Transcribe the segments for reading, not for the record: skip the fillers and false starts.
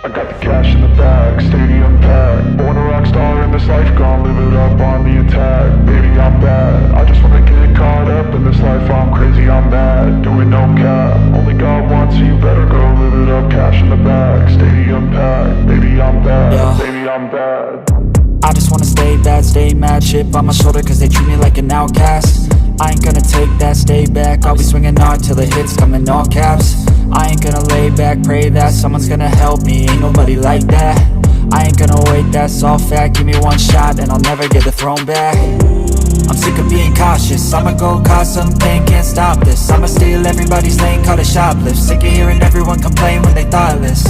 I got the cash in the bag, stadium packed. Born a rock star in this life, gon' live it up on the attack. Baby, I'm bad, I just wanna get caught up in this life. I'm crazy, I'm mad, doing no cap. Only God wants, so you better go live it up. Cash in the bag, stadium packed. Baby, I'm bad, baby, I'm bad. I just wanna stay bad, stay mad. Chip on my shoulder cause they treat me like an outcast. I ain't gonna take that, stay back. I'll be swinging hard till the hits come in all caps. I ain't gonna lay back, pray that someone's gonna help me. Ain't nobody like that. I ain't gonna wait, that's all fact. Give me one shot and I'll never get the throne back. I'm sick of being cautious, I'ma go cause something, can't stop this. I'ma steal everybody's lane, call it shoplift. Sick of hearing everyone complain when they thoughtless.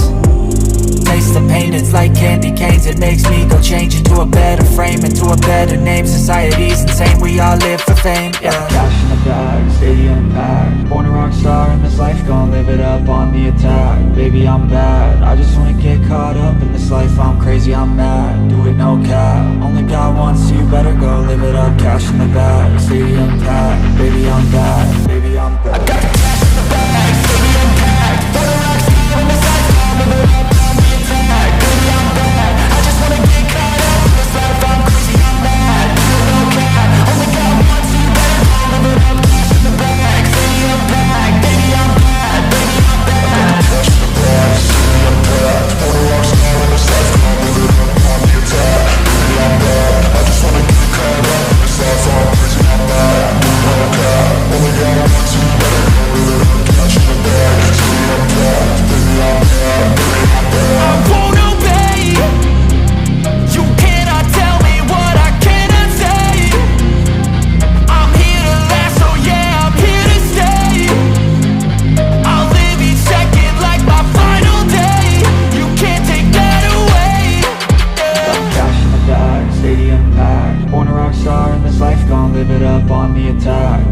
Taste the pain, it's like candy canes. It makes me go change into a better frame, into a better name. Society's insane, we all live for fame, yeah. Cash in the bag, stadium packed. Born a rock star in this life, gon' live it up on the attack. Baby, I'm bad, I just wanna get caught up in this life. I'm crazy, I'm mad, do it no cap. Only God wants, so you better go live it up. Cash in the bag, stadium packed. Baby, I'm bad, baby, I'm bad. I got the cash in the bag, stadium packed. Born a rock star in this life, gon' live it up.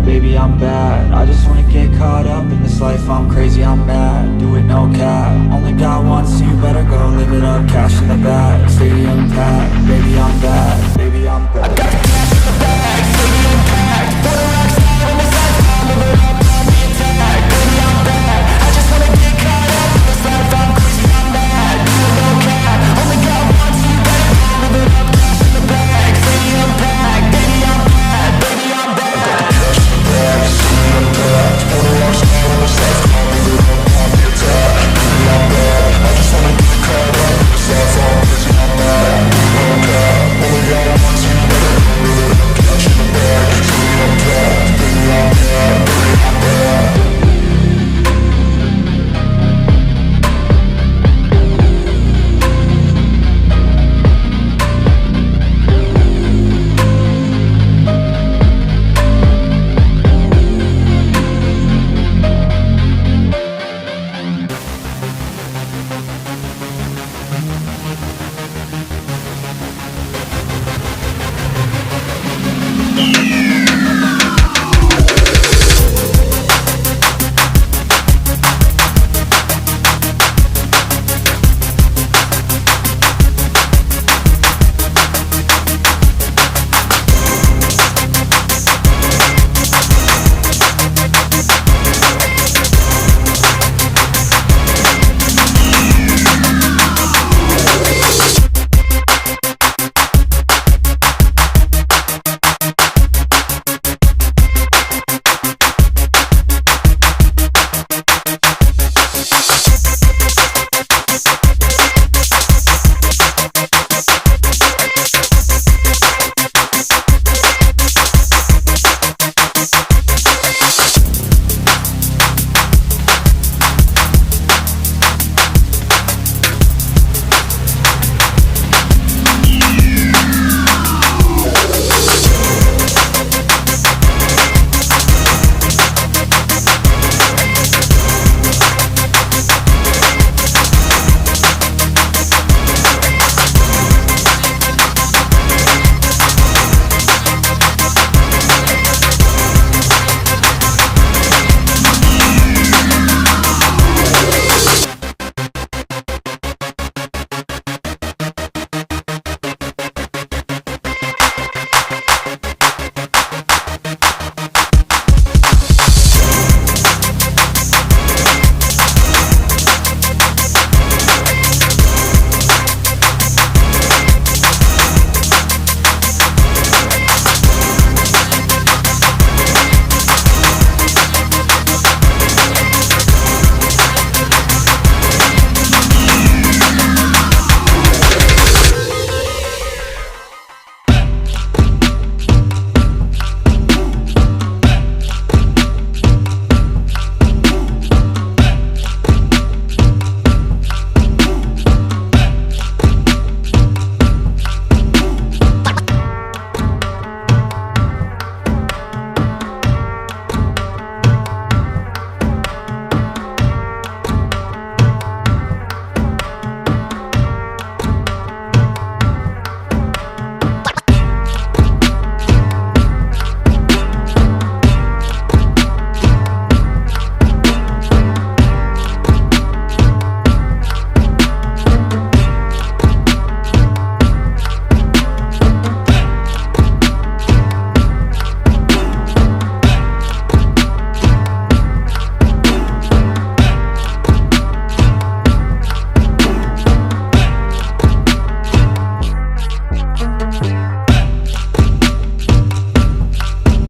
Baby, I'm bad, I just wanna get caught up in this life. I'm crazy, I'm mad, do it no cap. Only God wants, so you better go live it up. Cash in the bag, stadium packed. Baby, I'm bad, baby, I'm bad.